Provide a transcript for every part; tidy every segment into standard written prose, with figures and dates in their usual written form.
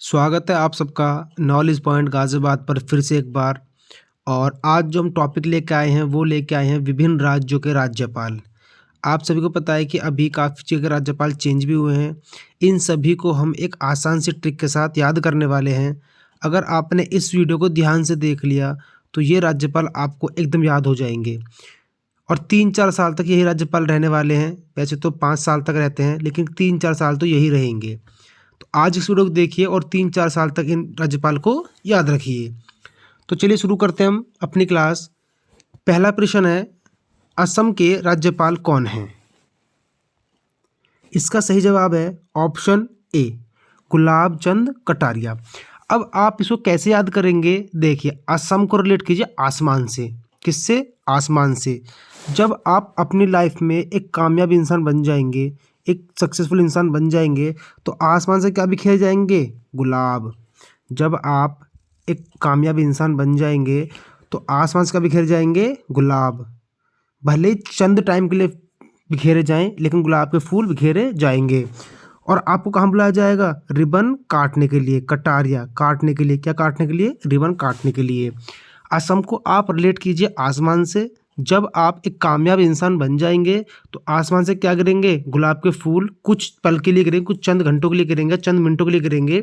स्वागत है आप सबका नॉलेज पॉइंट गाज़ियाबाद पर फिर से एक बार। और आज जो हम टॉपिक लेके आए हैं वो लेके आए हैं विभिन्न राज्यों के राज्यपाल। आप सभी को पता है कि अभी काफ़ी जगह राज्यपाल चेंज भी हुए हैं। इन सभी को हम एक आसान सी ट्रिक के साथ याद करने वाले हैं। अगर आपने इस वीडियो को ध्यान से देख लिया तो ये राज्यपाल आपको एकदम याद हो जाएंगे। और 3-4 साल तक यही राज्यपाल रहने वाले हैं। वैसे तो 5 साल तक रहते हैं लेकिन 3-4 साल तो यही रहेंगे। तो आज इस वीडियो को देखिए और 3-4 साल तक इन राज्यपाल को याद रखिए। तो चलिए शुरू करते हैं हम अपनी क्लास। पहला प्रश्न है, असम के राज्यपाल कौन हैं? इसका सही जवाब है ऑप्शन ए, गुलाब चंद कटारिया। अब आप इसको कैसे याद करेंगे? देखिए, असम को रिलेट कीजिए आसमान से। किससे? आसमान से। जब आप अपनी लाइफ में एक कामयाब इंसान बन जाएंगे, एक सक्सेसफुल इंसान बन जाएंगे, तो आसमान से क्या बिखेर जाएंगे? गुलाब। जब आप एक कामयाब इंसान बन जाएंगे तो आसमान से क्या बिखेर जाएंगे? गुलाब। भले ही चंद टाइम के लिए बिखेरे जाएं लेकिन गुलाब के फूल बिखेरे जाएंगे। और आपको कहाँ बुलाया जाएगा? रिबन काटने के लिए, कटारिया काटने के लिए। क्या काटने के लिए? रिबन काटने के लिए। असम को आप रिलेट कीजिए आसमान से। जब आप एक कामयाब इंसान बन जाएंगे तो आसमान से क्या गिरेंगे? गुलाब के फूल। कुछ पल के लिए गिरेंगे, कुछ चंद घंटों के लिए गिरेंगे, चंद मिनटों के लिए गिरेंगे।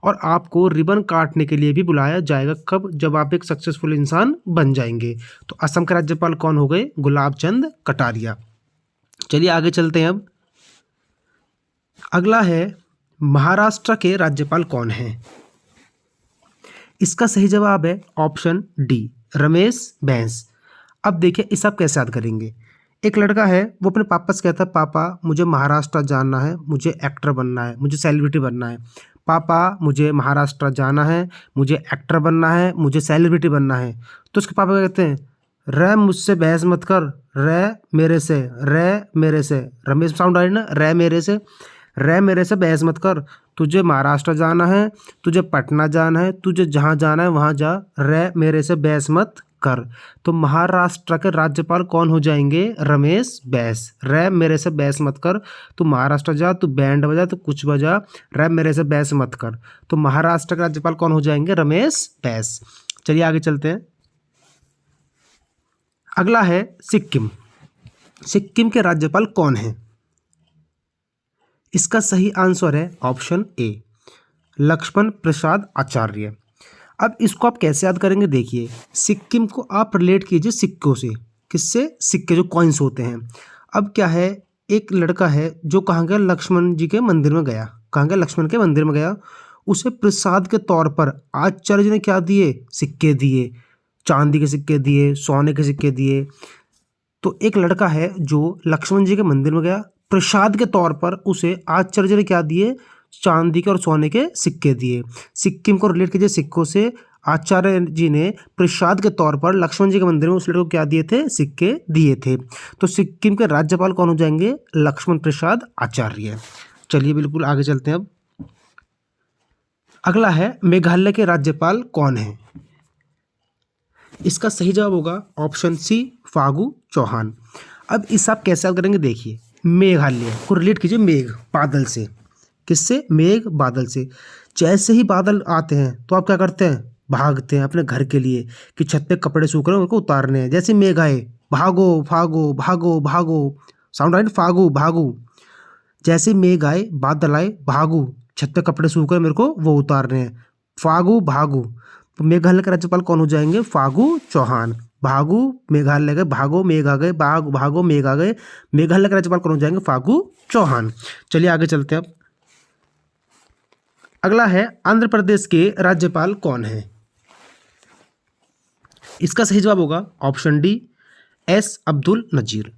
और आपको रिबन काटने के लिए भी बुलाया जाएगा। कब? जब आप एक सक्सेसफुल इंसान बन जाएंगे। तो असम के राज्यपाल कौन हो गए? गुलाब चंद कटारिया। चलिए आगे चलते हैं। अब अगला है, महाराष्ट्र के राज्यपाल कौन हैं? इसका सही जवाब है ऑप्शन डी, रमेश बैस। अब देखिए, इस आप कैसे याद करेंगे। एक लड़का है, वो अपने पापा से कहता है, पापा मुझे महाराष्ट्र जाना है, मुझे एक्टर बनना है, मुझे सेलिब्रिटी बनना है। पापा मुझे महाराष्ट्र जाना है, मुझे एक्टर बनना है, मुझे सेलिब्रिटी बनना है। तो उसके पापा क्या कहते हैं? रे मुझसे बहस मत कर, रे मेरे से, रे मेरे से। रमेश साउंड आ रही ना? रे मेरे से, रे मेरे से बहस मत कर। तुझे महाराष्ट्र जाना है, तुझे पटना जाना है, तुझे जहाँ जाना है वहाँ जा, रे मेरे से बहस मत कर। तो महाराष्ट्र के राज्यपाल कौन हो जाएंगे? रमेश बैस। रे मेरे से बहस मत कर, तू महाराष्ट्र जा, तू बैंड बजा, तू कुछ बजा, रे मेरे से बहस मत कर। तो महाराष्ट्र के राज्यपाल कौन हो जाएंगे? रमेश बैस। चलिए आगे चलते हैं। अगला है सिक्किम। सिक्किम के राज्यपाल कौन हैं? इसका सही आंसर है ऑप्शन ए, लक्ष्मण प्रसाद आचार्य। अब इसको आप कैसे याद करेंगे? देखिए, सिक्किम को आप रिलेट कीजिए सिक्कों से। किससे? सिक्के, जो कॉइन्स होते हैं। अब क्या है, एक लड़का है जो कहाँ गया? लक्ष्मण जी के मंदिर में गया। कहाँ गया? लक्ष्मण के मंदिर में गया। उसे प्रसाद के तौर पर आचार्य जी ने क्या दिए? सिक्के दिए। चांदी के सिक्के दिए, सोने के सिक्के दिए। तो एक लड़का है जो लक्ष्मण जी के मंदिर में गया, प्रसाद के तौर पर उसे आचार्य जी ने क्या दिए? चांदी के और सोने के सिक्के दिए। सिक्किम को रिलेट कीजिए सिक्कों से। आचार्य जी ने प्रसाद के तौर पर लक्ष्मण जी के मंदिर में उस लड़के को क्या दिए थे? सिक्के दिए थे। तो सिक्किम के राज्यपाल कौन हो जाएंगे? लक्ष्मण प्रसाद आचार्य। चलिए बिल्कुल आगे चलते हैं। अब अगला है, मेघालय के राज्यपाल कौन है? इसका सही जवाब होगा ऑप्शन सी, फागू चौहान। अब इस आप कैसे याद करेंगे? देखिए, मेघालय को रिलेट कीजिए मेघ, बादल से। किससे? मेघ, बादल से। जैसे ही बादल आते हैं तो आप क्या करते हैं? भागते हैं अपने घर के लिए कि छत पे कपड़े सूख रहे हैं, उनको उतारने हैं। जैसे मेघ आए, भागो भागो भागो भागो। साउंड आए ना? फागू भागू। जैसे मेघ आए, बादल आए, भागू, छत पे कपड़े सूख रहे हैं मेरे को, वो उतारने हैं। फागू भागू। तो मेघालय के राज्यपाल कौन हो जाएंगे? फागू चौहान। भागू मेघालय गए, भागो मेघ आ गए, भागो मेघ आ गए। मेघालय के राज्यपाल कौन हो जाएंगे? फागू चौहान। चलिए आगे चलते हैं। अब अगला है, आंध्र प्रदेश के राज्यपाल कौन है? इसका सही जवाब होगा option D, S Abdul Nazeer.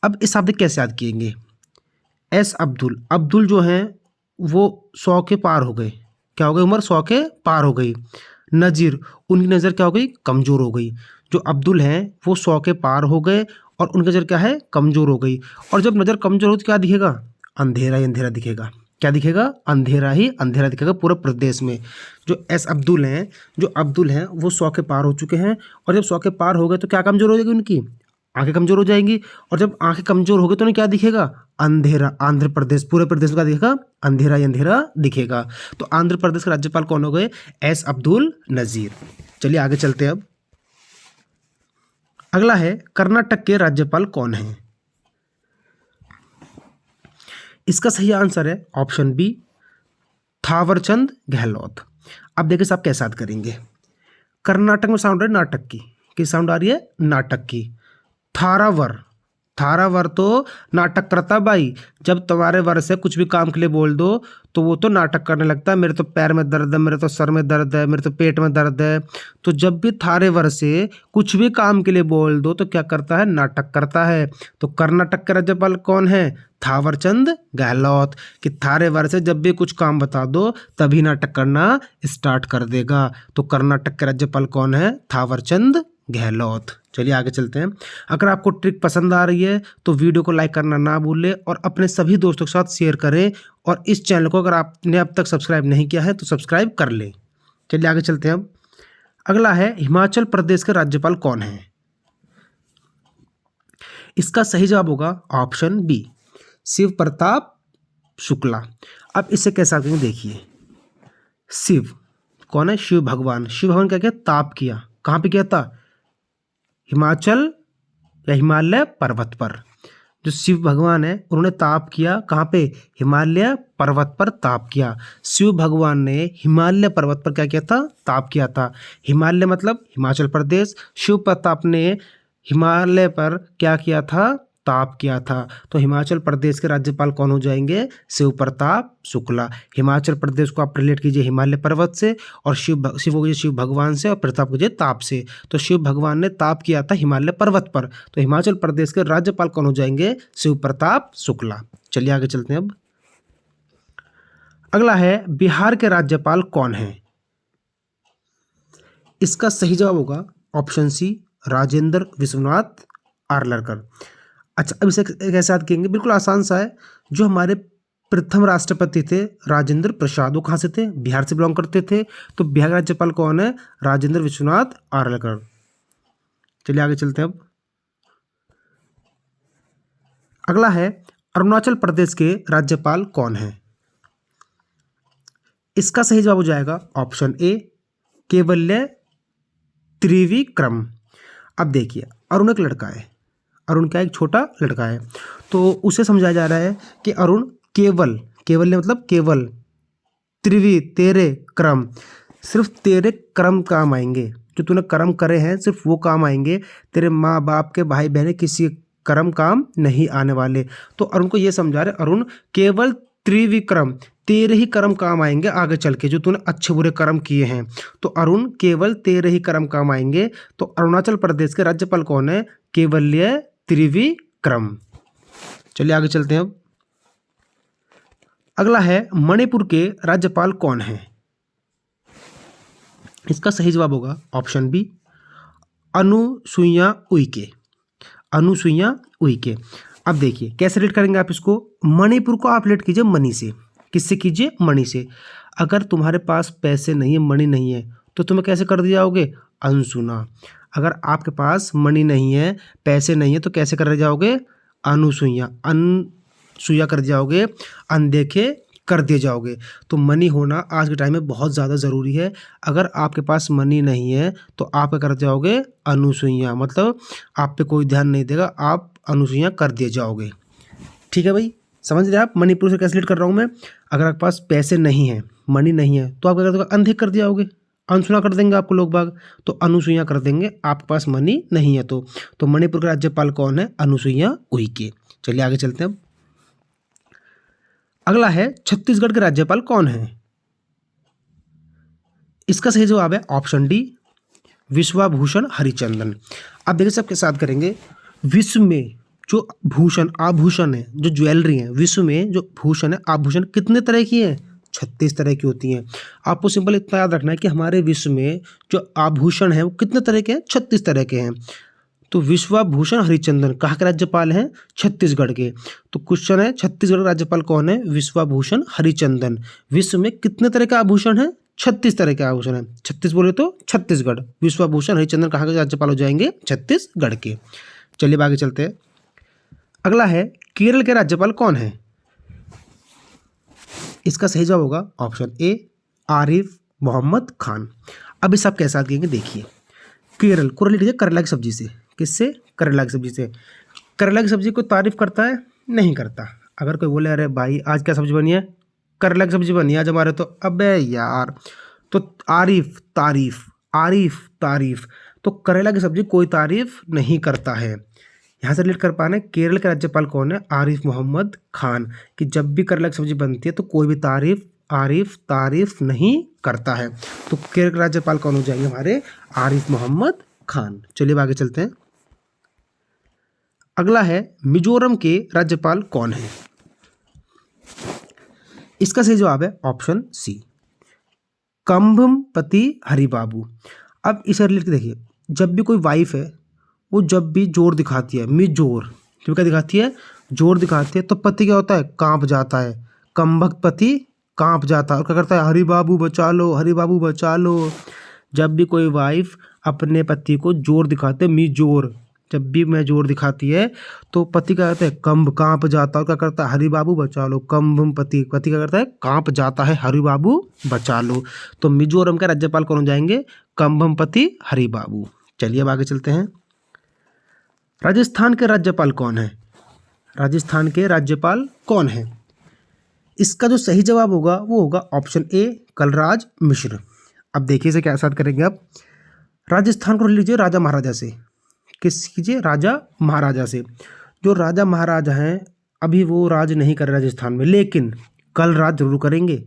अब इस शब्द कैसे याद किएंगे? एस अब्दुल, अब्दुल जो हैं वो 100 के पार हो गए। क्या हो गई? उम्र 100 के पार हो गई। नज़ीर, उनकी नज़र क्या हो गई? कमज़ोर हो गई। जो अब्दुल हैं वो 100 के पार हो गए और उनकी नज़र क्या है? कमज़ोर हो गई। और जब नज़र कमज़ोर हो तो क्या दिखेगा? अंधेरा ही अंधेरा दिखेगा। क्या दिखेगा? अंधेरा ही अंधेरा दिखेगा पूरे प्रदेश में। जो एस अब्दुल हैं, जो अब्दुल हैं वो 100 के पार हो चुके हैं। और जब 100 के पार हो गए तो क्या कमज़ोर हो जाएगी उनकी? आंखें कमजोर हो जाएंगी, और जब आंखें कमजोर होगी तो उन्हें क्या दिखेगा? अंधेरा। आंध्र प्रदेश, पूरे प्रदेश में क्या दिखेगा? अंधेरा ही अंधेरा दिखेगा। तो आंध्र प्रदेश के राज्यपाल कौन हो गए? एस अब्दुल नजीर। चलिए आगे चलते हैं अब। अगला है कर्नाटक के राज्यपाल कौन है? इसका सही आंसर है ऑप्शन बी, थावरचंद गहलोत। अब देखिए साहब कैसे याद करेंगे। कर्नाटक में साउंड है नाटक की, किस साउंड आ रही है? नाटक की। थारावर, थारावर तो नाटक करता भाई। जब तुम्हारे वर से कुछ भी काम के लिए बोल दो तो वो तो नाटक करने लगता है, मेरे तो पैर में दर्द है, मेरे तो सर में दर्द है, मेरे तो पेट में दर्द है। तो जब भी थारे वर से कुछ भी काम के लिए बोल दो तो क्या करता है? नाटक करता है। तो कर्नाटक के राज्यपाल कौन है? थावरचंद गहलोत। कि थारे वर से जब भी कुछ काम बता दो तभी नाटक करना स्टार्ट कर देगा। तो कर्नाटक के राज्यपाल कौन है? थावरचंद गहलोत। चलिए आगे चलते हैं। अगर आपको ट्रिक पसंद आ रही है तो वीडियो को लाइक करना ना भूलें और अपने सभी दोस्तों के साथ शेयर करें, और इस चैनल को अगर आपने अब तक सब्सक्राइब नहीं किया है तो सब्सक्राइब कर लें। चलिए आगे चलते हैं अब। अगला है हिमाचल प्रदेश के राज्यपाल कौन है? इसका सही जवाब होगा ऑप्शन बी, शिव प्रताप शुक्ला। अब इससे कैसा करेंगे देखिए। शिव कौन है? शिव भगवान। शिव भगवान क्या किया? ताप किया। कहाँ पे किया था? हिमाचल या हिमालय पर्वत पर। जो शिव भगवान है उन्होंने ताप किया कहाँ पे? हिमालय पर्वत पर ताप किया। शिव भगवान ने हिमालय पर्वत पर क्या किया था? ताप किया था। हिमालय मतलब हिमाचल प्रदेश, शिव प्रताप ने हिमालय पर क्या किया था? ताप किया था। तो हिमाचल प्रदेश के राज्यपाल कौन हो जाएंगे? शिव प्रताप शुक्ला। हिमाचल प्रदेश को आप रिलेट कीजिए हिमालय पर्वत से, और शिव को कीजिए शिव भगवान से, और प्रताप को कीजिए ताप से। तो शिव भगवान ने ताप किया था हिमालय पर्वत पर, तो हिमाचल प्रदेश के राज्यपाल कौन हो जाएंगे? शिव प्रताप शुक्ला। चलिए आगे चलते हैं अब। अगला है बिहार के राज्यपाल कौन है? इसका सही जवाब होगा ऑप्शन सी, राजेंद्र विश्वनाथ आर्लेकर। अच्छा, अब इसे कैसे याद करेंगे? बिल्कुल आसान सा है। जो हमारे प्रथम राष्ट्रपति थे राजेंद्र प्रसाद, वो कहाँ से थे? बिहार से बिलोंग करते थे। तो बिहार का राज्यपाल कौन है? राजेंद्र विश्वनाथ आर्लेकर। चलिए आगे चलते हैं अब। अगला है अरुणाचल प्रदेश के राज्यपाल कौन है? इसका सही जवाब हो जाएगा ऑप्शन ए, केवल्य त्रिविक्रम। अब देखिए अरुण एक लड़का है, अरुण क्या? एक छोटा लड़का है। तो उसे समझाया जा रहा है कि अरुण केवल, केवल मतलब केवल, त्रिवी तेरे क्रम, सिर्फ तेरे कर्म काम आएंगे। जो तूने कर्म करे हैं सिर्फ वो काम आएंगे, तेरे माँ बाप के भाई बहन किसी कर्म काम नहीं आने वाले। तो अरुण को ये समझा रहे, अरुण केवल त्रिविक्रम, तेरे ही कर्म काम आएंगे आगे चल के, जो तूने अच्छे बुरे कर्म किए हैं। तो अरुण केवल तेरे ही कर्म काम आएंगे। तो अरुणाचल प्रदेश के राज्यपाल कौन है? केवल्य त्रिविक्रम। चलिए आगे चलते हैं अब। अगला है मणिपुर के राज्यपाल कौन है? इसका सही जवाब होगा ऑप्शन बी, अनुसुईया उइके। अनुसुईया उइके। अब देखिए कैसे रिलेट करेंगे आप इसको। मणिपुर को आप रिलेट कीजिए मणि से। किससे कीजिए? मणि से। अगर तुम्हारे पास पैसे नहीं है, मणि नहीं है, तो तुम्हें कैसे कर दिया जाओगे? अनसुना। अगर आपके पास मणि नहीं है, पैसे नहीं है, तो कैसे कर जाओगे? अनुसुईया। अनसुईया कर जाओगे, अनदेखे कर दिए जाओगे। तो मनी होना आज के टाइम में बहुत ज़्यादा ज़रूरी है। अगर आपके पास मनी नहीं है तो आप क्या कर जाओगे? अनुसुईया। मतलब आप पे कोई ध्यान नहीं देगा, आप अनुसुईया कर दिए जाओगे। ठीक है भाई, समझ रहे आप मणिपुर से कैसे रिलेट कर रहा हूँ मैं। अगर आपके पास पैसे नहीं है, मनी नहीं है, तो आप क्या कर दोगे? अनदेख कर दिया जाओगे, अनसुना कर देंगे आपको लोग बाग। तो अनुसुईया कर देंगे आपके पास मनी नहीं है तो मणिपुर के राज्यपाल कौन है? अनुसुईया उइके। चलिए आगे चलते हैं अब। अगला है छत्तीसगढ़ के राज्यपाल कौन है? इसका सही जवाब है ऑप्शन डी, विश्वभूषण हरिचंदन। अब देखिए सबके साथ करेंगे। विश्व में जो भूषण आभूषण है, जो ज्वेलरी है, विश्व में जो भूषण है आभूषण कितने तरह की है? 36 तरह की होती हैं। आपको सिंपल इतना याद रखना है कि हमारे विश्व में जो आभूषण है वो कितने तरह के हैं? 36 तरह के हैं। तो विश्वभूषण हरिचंदन कहाँ के राज्यपाल हैं? छत्तीसगढ़ के। तो क्वेश्चन है छत्तीसगढ़ का राज्यपाल कौन है? विश्वभूषण हरिचंदन। विश्व में कितने तरह के आभूषण है? 36 तरह के आभूषण है। 36 बोले तो छत्तीसगढ़। विश्वभूषण हरिचंदन कहाँ के राज्यपाल हो जाएंगे? छत्तीसगढ़ के। चलिए आगे चलते हैं। अगला है केरल के राज्यपाल कौन है? इसका सही जवाब होगा ऑप्शन ए आरिफ मोहम्मद खान। अब इस आप कैसे याद करेंगे देखिए। केरल को रिलेटेड है करेला की सब्जी से। किससे? करेला की सब्जी से। करेला की सब्जी को तारीफ करता है? नहीं करता। अगर कोई बोले अरे भाई आज क्या सब्जी बनी है? करेला की सब्जी बनी है आज हमारे, तो अबे यार, तो आरिफ तारीफ, आरिफ तारीफ, तो करेला की सब्जी कोई तारीफ नहीं करता है। यहाँ से रिलेट कर पाना केरल के राज्यपाल कौन है? आरिफ मोहम्मद खान। कि जब भी करेला की सब्जी बनती है तो कोई भी आरिफ तारीफ नहीं करता है। तो केरल के राज्यपाल कौन हो जाएंगे हमारे? आरिफ मोहम्मद खान। चलिए आगे चलते हैं। अगला है मिजोरम के राज्यपाल कौन है? इसका सही जवाब है ऑप्शन सी कंभमपति हरिबाबू। अब इसे रिलेट देखिए, जब भी कोई वाइफ है वो जब भी जोर दिखाती है, मिजोर, क्यों क्या दिखाती है? जोर दिखाती है, तो पति क्या होता है? कांप जाता है। कंभक पति कांप जाता है और क्या करता है? हरि बाबू बचा लो, हरि बाबू बचा लो। जब भी कोई वाइफ अपने पति को जोर दिखाते, मिजोर, जब भी मैं जोर दिखाती है तो पति क्या करता है? कंभ, कांप जाता है और क्या करता है? हरि बाबू बचा लो। कंभम पति, पति क्या करता है? कांप जाता है, हरि बाबू बचा लो। तो मिजोरम के राज्यपाल कौन हो जाएंगे? कंभम पति हरि बाबू। चलिए अब आगे चलते हैं। राजस्थान के राज्यपाल कौन है? राजस्थान के राज्यपाल कौन है? इसका जो सही जवाब होगा वो होगा ऑप्शन ए कलराज मिश्र। अब देखिए इसे क्या साथ करेंगे आप। राजस्थान को लीजिए राजा महाराजा से। किस कीजिए? राजा महाराजा से। जो राजा महाराजा हैं अभी वो राज नहीं कर रहे राजस्थान में, लेकिन कल राज जरूर करेंगे।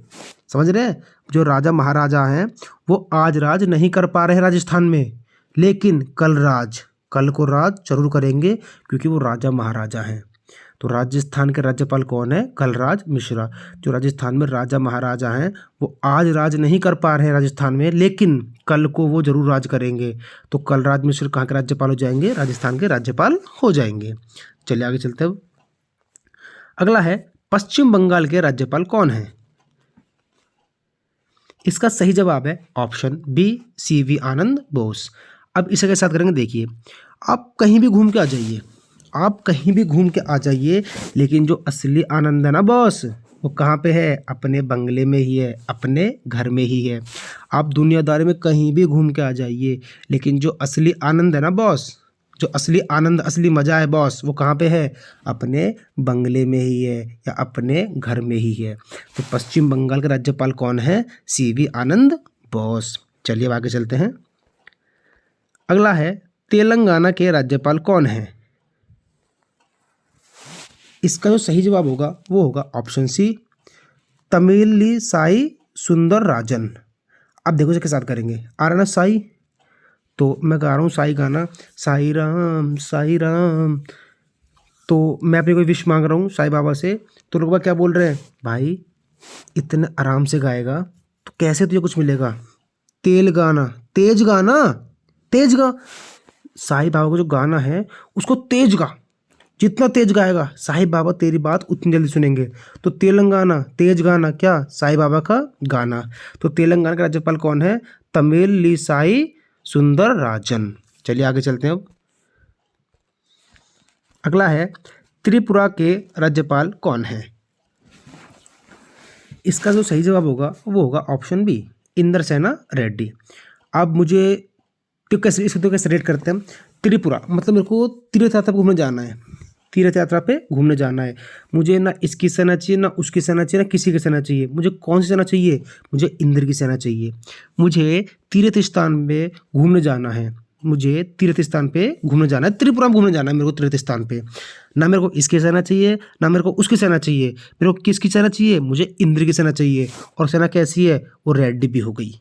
समझ रहे हैं? जो राजा महाराजा हैं वो आज राज नहीं कर पा रहे हैं राजस्थान में, लेकिन कल को राज जरूर करेंगे क्योंकि वो राजा महाराजा हैं। तो राजस्थान के राज्यपाल कौन है? कलराज मिश्रा। जो राजस्थान में राजा महाराजा हैं वो आज राज नहीं कर पा रहे हैं राजस्थान में, लेकिन कल को वो जरूर राज करेंगे। तो कलराज मिश्र कहाँ के राज्यपाल हो जाएंगे? राजस्थान के राज्यपाल हो जाएंगे। चलिए आगे चलते हैं। अगला है पश्चिम बंगाल के राज्यपाल कौन है? इसका सही जवाब है ऑप्शन बी CV आनंद बोस। अब इसे के साथ करेंगे देखिए। आप कहीं भी घूम के आ जाइए, आप कहीं भी घूम के आ जाइए, लेकिन जो असली आनंद है ना बॉस, वो कहाँ पे है? अपने बंगले में ही है, अपने घर में ही है। आप दुनियादारी में कहीं भी घूम के आ जाइए, लेकिन जो असली आनंद है ना बॉस, जो असली आनंद, असली मज़ा है बॉस, वो कहाँ पे है? अपने बंगले में ही है या अपने घर में ही है। तो पश्चिम बंगाल के राज्यपाल कौन है? CV आनंद बोस। चलिए अब आगे चलते हैं। अगला है तेलंगाना के राज्यपाल कौन है? इसका जो सही जवाब होगा वो होगा ऑप्शन सी तमिलिसाई सुंदरराजन। अब देखो इसे के साथ करेंगे। आ रहा ना साई, तो मैं गा रहा हूँ साई गाना, साई राम साई राम। तो मैं अपनी कोई विश मांग रहा हूँ साईं बाबा से, तो लोग क्या बोल रहे हैं? भाई इतने आराम से गाएगा तो कैसे तुझे कुछ मिलेगा? तेज गाना, तेज गा। साईं बाबा का जो गाना है उसको तेज गा, जितना तेज गाएगा साईं बाबा तेरी बात उतनी जल्दी सुनेंगे। तो तेलंगाना तेज गाना क्या? साईं बाबा का गाना। तो तेलंगाना का राज्यपाल कौन है? तमिलिसाई सुंदरराजन। चलिए आगे चलते हैं। अब अगला है त्रिपुरा के राज्यपाल कौन है? इसका जो सही जवाब होगा वो होगा ऑप्शन बी इंद्रसेना रेड्डी। अब मुझे तो कैसे इसको तो कैसे रेट करते हैं? त्रिपुरा मतलब मेरे को तीर्थ यात्रा पे घूमने जाना है, तीर्थ यात्रा पे घूमने जाना है। मुझे ना इसकी सेना चाहिए, ना उसकी सेना चाहिए, ना किसी की सेना चाहिए। मुझे कौन सी सेना चाहिए? मुझे इंद्र की सेना चाहिए। मुझे तीर्थ स्थान पे घूमने जाना है, मुझे तीर्थ स्थान पे घूमने जाना है, त्रिपुरा में घूमने जाना है मेरे को तीर्थ स्थान पे। ना मेरे को इसकी सेना चाहिए, ना मेरे को उसकी सेना चाहिए। मेरे को किसकी सेना चाहिए? मुझे इंद्र की सेना चाहिए। और सेना कैसी है? वो रेड्डी भी हो गई।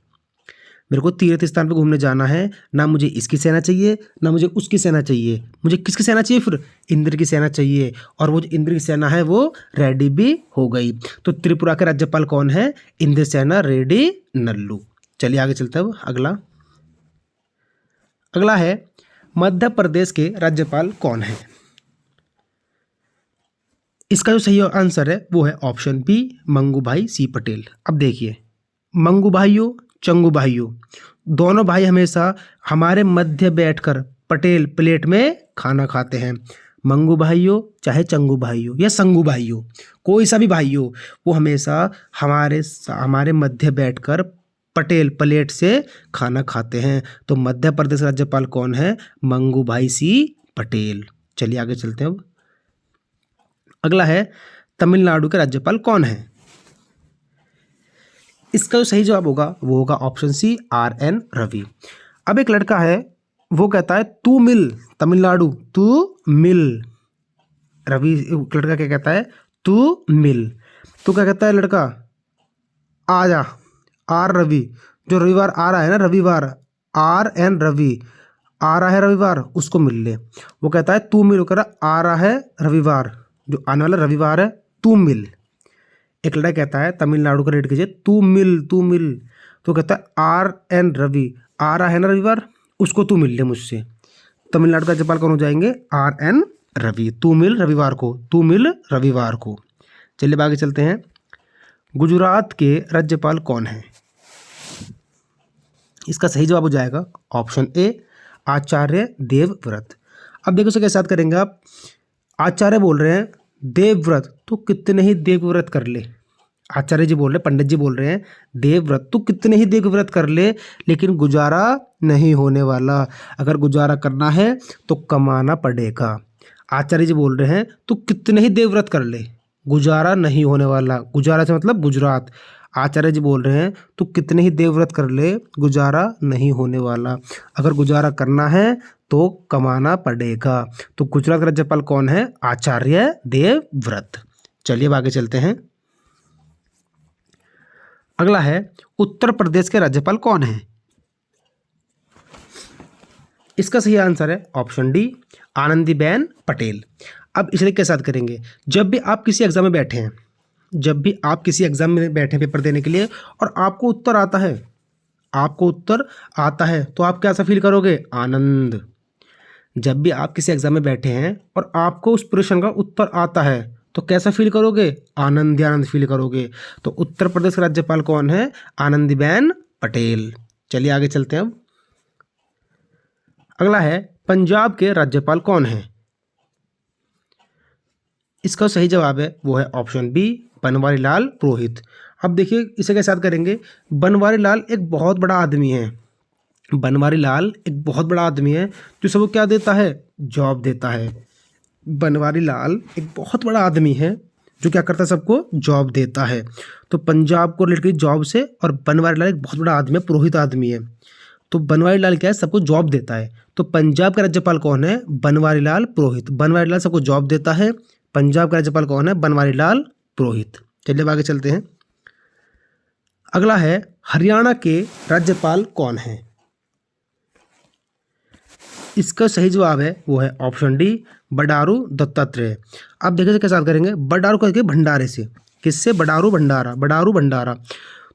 मेरे को तीर्थ स्थान पे घूमने जाना है, ना मुझे इसकी सेना चाहिए, ना मुझे उसकी सेना चाहिए। मुझे किसकी सेना चाहिए? फिर इंद्र की सेना चाहिए। और वो जो इंद्र की सेना है वो रेड्डी भी हो गई। तो त्रिपुरा के राज्यपाल कौन है? इंद्रसेना रेड्डी नल्लू। चलिए आगे चलते हैं। अगला है मध्य प्रदेश के राज्यपाल कौन है? इसका जो सही आंसर है वो है ऑप्शन बी मंगूभाई सी पटेल। अब देखिए, मंगू भाइयों चंगू भाइयों दोनों भाई हमेशा हमारे मध्य बैठकर पटेल प्लेट में खाना खाते हैं। मंगू भाई हो चाहे चंगू भाई हो या संगू भाई हो, कोई सा भी भाई हो, वो हमेशा हमारे मध्य बैठकर पटेल प्लेट से खाना खाते हैं। तो मध्य प्रदेश का राज्यपाल कौन है? मंगू भाई सी पटेल। चलिए आगे चलते हैं। अब अगला है तमिलनाडु के राज्यपाल कौन है? इसका जो सही जवाब होगा वो होगा ऑप्शन सी, RN रवि। अब एक लड़का है, वो कहता है तू मिल तमिलनाडु, तू मिल। रवि लड़का क्या कहता है? तू मिल। तो क्या कहता है लड़का? आ जा, आर रवि, जो रविवार आ रहा है ना, रविवार, RN रवि, आ रहा है रविवार, उसको मिल ले। वो कहता है तू मिल, वो कह रहा आ रहा है रविवार, जो आने वाला रविवार है, तू मिल। एक लड़का कहता है तमिलनाडु का रेट कीजिए, तू मिल तू मिल। तो कहता है RN रवि, आ रहा है ना रविवार, उसको तू मिल ले मुझसे। तमिलनाडु का राज्यपाल कौन हो जाएंगे? RN रवि। तू मिल रविवार को, तू मिल रविवार को। चलिए आगे चलते हैं। गुजरात के राज्यपाल कौन है? इसका सही जवाब हो जाएगा ऑप्शन ए, आचार्य देवव्रत। अब देखो इसे कैसे याद करेंगे आप? आचार्य बोल रहे हैं देवव्रत, तो कितने ही देवव्रत कर ले। आचार्य जी बोल रहे, पंडित जी बोल रहे हैं देवव्रत, तो कितने ही देवव्रत कर ले, लेकिन गुजारा नहीं होने वाला। अगर गुजारा करना है तो कमाना पड़ेगा। आचार्य जी बोल रहे हैं तो कितने ही देवव्रत कर ले, गुजारा नहीं होने वाला। गुजारा से मतलब गुजरात। आचार्य जी बोल रहे हैं तो कितने ही देवव्रत कर ले, गुजारा नहीं होने वाला। अगर गुजारा करना है तो कमाना पड़ेगा। तो गुजरात का राज्यपाल कौन है? आचार्य देवव्रत। चलिए अब आगे चलते हैं। अगला है उत्तर प्रदेश के राज्यपाल कौन है? इसका सही आंसर है ऑप्शन डी, आनंदीबेन पटेल। अब इसे कैसे याद करेंगे? जब भी आप किसी एग्जाम में बैठे हैं, जब भी आप किसी एग्जाम में बैठे हैं पेपर देने के लिए, और आपको उत्तर आता है, आपको उत्तर आता है, तो आप कैसा फील करोगे? आनंद। जब भी आप किसी एग्जाम में बैठे हैं और आपको उस प्रश्न का उत्तर आता है, तो कैसा फील करोगे? आनंद, आनंद फील करोगे। तो उत्तर प्रदेश का राज्यपाल कौन है? आनंदीबेन पटेल। चलिए आगे चलते हैं। अब अगला है पंजाब के राज्यपाल कौन है? इसका सही जवाब है वो है ऑप्शन बी, बनवारी लाल पुरोहित। अब देखिए इसे कैसे याद करेंगे? बनवारी लाल एक बहुत बड़ा आदमी है। बनवारी लाल एक बहुत बड़ा आदमी है जो सबको क्या देता है? जॉब देता है। बनवारी लाल एक बहुत बड़ा आदमी है जो क्या करता है? सबको जॉब देता है। तो पंजाब को रिलेटेड जॉब से, और बनवारी लाल एक बहुत बड़ा आदमी है, पुरोहित आदमी है। तो बनवारी लाल क्या है? सबको जॉब देता है। तो पंजाब का राज्यपाल कौन है? बनवारी लाल पुरोहित। बनवारी लाल सबको जॉब देता है। पंजाब का राज्यपाल कौन है? बनवारी लाल पुरोहित। चलिए अब आगे चलते हैं। अगला है हरियाणा के राज्यपाल कौन है? इसका सही जवाब है वो है ऑप्शन डी, बंडारू दत्तात्रेय। अब देखिए कैसे याद करेंगे? बंडारू करके भंडारे से, किससे? बंडारू भंडारा, बंडारू भंडारा।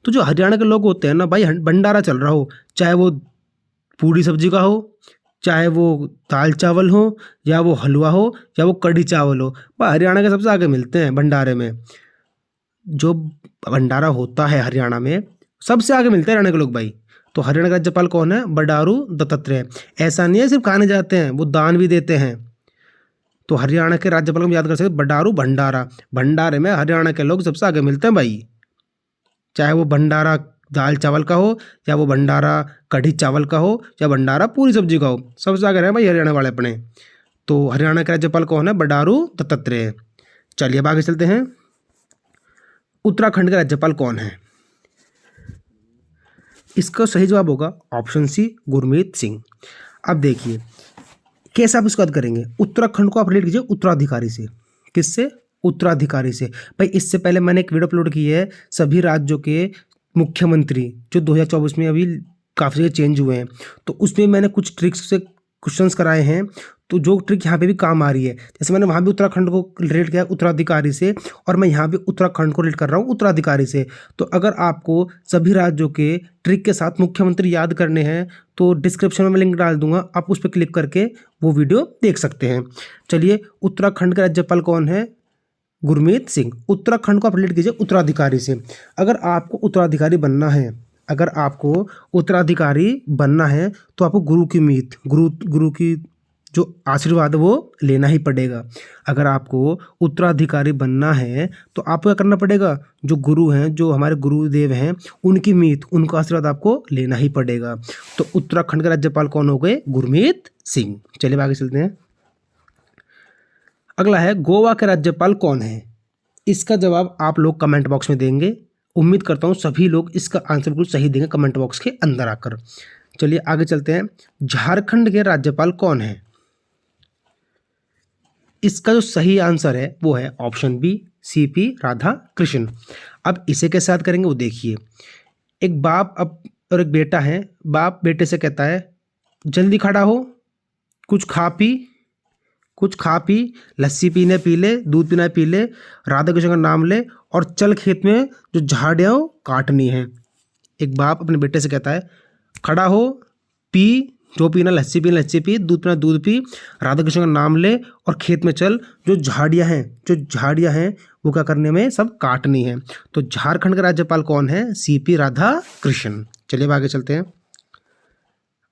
तो जो हरियाणा के लोग होते हैं ना भाई, भंडारा चल रहा हो, चाहे वो पूरी सब्जी का हो, चाहे वो दाल चावल हो, या वो हलवा हो, या वो कढ़ी चावल हो, भाई हरियाणा के सबसे आगे मिलते हैं भंडारे में। जो भंडारा होता है हरियाणा में, सबसे आगे मिलते हैं हरियाणा के लोग भाई। तो हरियाणा का राज्यपाल कौन है? बंडारू दत्तात्रेय। ऐसा नहीं है सिर्फ खाने जाते हैं, वो दान भी देते हैं। तो हरियाणा के राज्यपाल को हम याद कर सकते हैं बंडारू भंडारा। भंडारे में हरियाणा के लोग सबसे आगे मिलते हैं भाई। चाहे वो भंडारा दाल चावल का हो, या वो भंडारा कढ़ी चावल का हो, या भंडारा पूरी सब्जी का हो, सबसे आगे रहे भाई हरियाणा वाले अपने। तो हरियाणा के राज्यपाल कौन है? बंडारू दत्तात्रेय। चलिए अब आगे चलते हैं। उत्तराखंड का राज्यपाल कौन है? इसका सही जवाब होगा ऑप्शन सी, गुरमीत सिंह। अब देखिए कैसे आप इसको याद करेंगे? उत्तराखंड को आप रिलेट कीजिए उत्तराधिकारी से। किससे? उत्तराधिकारी से। भाई इससे पहले मैंने एक वीडियो अपलोड की है, सभी राज्यों के मुख्यमंत्री जो 2024 में अभी काफ़ी जगह चेंज हुए हैं, तो उसमें मैंने कुछ ट्रिक्स से क्वेश्चंस कराए हैं। तो जो ट्रिक यहाँ पे भी काम आ रही है, जैसे मैंने वहाँ भी उत्तराखंड को रिलेट किया उत्तराधिकारी से, और मैं यहाँ भी उत्तराखंड को रिलेट कर रहा हूँ उत्तराधिकारी से। तो अगर आपको सभी राज्यों के ट्रिक के साथ मुख्यमंत्री याद करने हैं तो डिस्क्रिप्शन में मैं लिंक डाल दूंगा, आप उस पर क्लिक करके वो वीडियो देख सकते हैं। चलिए, उत्तराखंड का राज्यपाल कौन है? गुरमीत सिंह। उत्तराखंड को आप रिलेट कीजिए उत्तराधिकारी से। अगर आपको उत्तराधिकारी बनना है, अगर आपको उत्तराधिकारी बनना है तो आपको गुरु की मीत, गुरु की जो आशीर्वाद वो लेना ही पड़ेगा। अगर आपको उत्तराधिकारी बनना है तो आपको क्या करना पड़ेगा, जो गुरु हैं, जो हमारे गुरुदेव हैं, उनकी मीत, उनका आशीर्वाद आपको लेना ही पड़ेगा। तो उत्तराखंड के राज्यपाल कौन हो गए, गुरमीत सिंह। चलिए आगे चलते हैं। अगला है गोवा के राज्यपाल कौन है। इसका जवाब आप लोग कमेंट बॉक्स में देंगे। उम्मीद करता हूँ सभी लोग इसका आंसर बिल्कुल सही देंगे कमेंट बॉक्स के अंदर आकर। चलिए आगे चलते हैं। झारखंड के राज्यपाल कौन है। इसका जो सही आंसर है वो है option B, C P Radha Krishna. अब इसे कैसे याद करेंगे वो देखिए। एक बाप अब और एक बेटा है। बाप बेटे से कहता है जल्दी खड़ा हो, कुछ खा पी, लस्सी पीने पी ले, दूध पीना पी ले, राधा कृष्ण का नाम ले और चल खेत में जो झाड़ियाँ काटनी है। एक बाप अपने बेटे से कहता है खड़ा हो, पी जो पीना, लस्सी पी, दूध पीना दूध पी, राधा कृष्ण का नाम ले और खेत में चल, जो झाड़ियाँ हैं वो क्या करने में, सब काटनी है। तो झारखंड का राज्यपाल कौन है, सीपी राधा कृष्ण। चलिए अब आगे चलते हैं।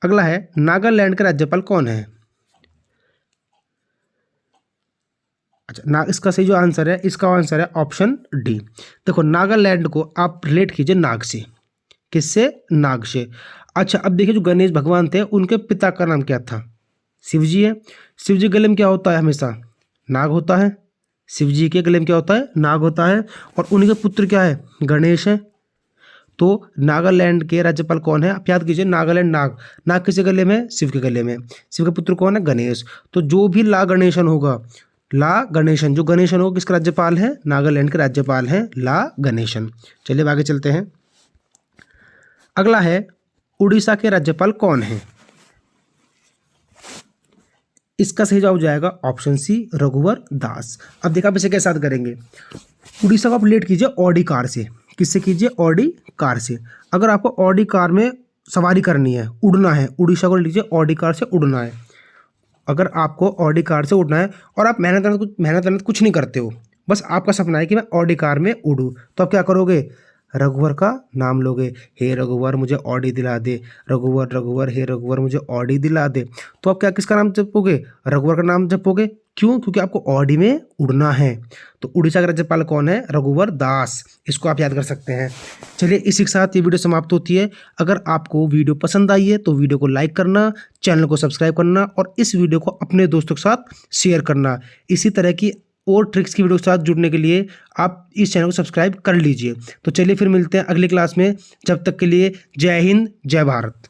अगला है नागालैंड का राज्यपाल कौन है। अच्छा, इसका सही जो आंसर है, इसका आंसर है ऑप्शन डी। देखो नागालैंड को आप रिलेट कीजिए नाग से। किससे, नाग से। अच्छा अब देखिए जो गणेश भगवान थे उनके पिता का नाम क्या था, शिव जी है। शिव जी गले में क्या होता है, हमेशा नाग होता है। शिव जी के गले में क्या होता है, नाग होता है। और उनके पुत्र क्या है, गणेश है। तो नागालैंड के राज्यपाल कौन है, आप याद कीजिए। नागालैंड नाग किसके गले में, शिव के गले में। शिव के पुत्र कौन है, गणेश। तो जो भी ला गणेशन होगा, जो गणेशन होगा किसका राज्यपाल है, नागालैंड के राज्यपाल हैं ला गणेशन। चलिए आगे चलते हैं। अगला है उड़ीसा के राज्यपाल कौन है। इसका सही जवाब जाएगा ऑप्शन सी, रघुवर दास। अब देखा आप इसे कैसे याद करेंगे। उड़ीसा को आप रिलेट कीजिए ऑडी कार से। किससे कीजिए, ऑडी कार से। अगर आपको ऑडी कार में सवारी करनी है, उड़ना है, उड़ीसा को लीजिए ऑडी कार से उड़ना है। अगर आपको ऑडी कार से उड़ना है और आप मेहनत कुछ नहीं करते हो, बस आपका सपना है कि मैं ऑडी कार में उड़ूँ, तो आप क्या करोगे, रघुवर का नाम लोगे। हे रघुवर मुझे ऑडी दिला दे, रघुवर हे रघुवर मुझे ऑडी दिला दे। तो आप क्या किसका नाम जपोगे, रघुवर का नाम जपोगे। क्यों, क्योंकि आपको ऑडी में उड़ना है। तो उड़ीसा का राज्यपाल कौन है, रघुवर दास। इसको आप याद कर सकते हैं। चलिए इसी के साथ ये वीडियो समाप्त होती है। अगर आपको वीडियो पसंद आई है तो वीडियो को लाइक करना, चैनल को सब्सक्राइब करना और इस वीडियो को अपने दोस्तों के साथ शेयर करना। इसी तरह की और ट्रिक्स की वीडियो के साथ जुड़ने के लिए आप इस चैनल को सब्सक्राइब कर लीजिए। तो चलिए फिर मिलते हैं अगली क्लास में। जब तक के लिए जय हिंद, जय भारत।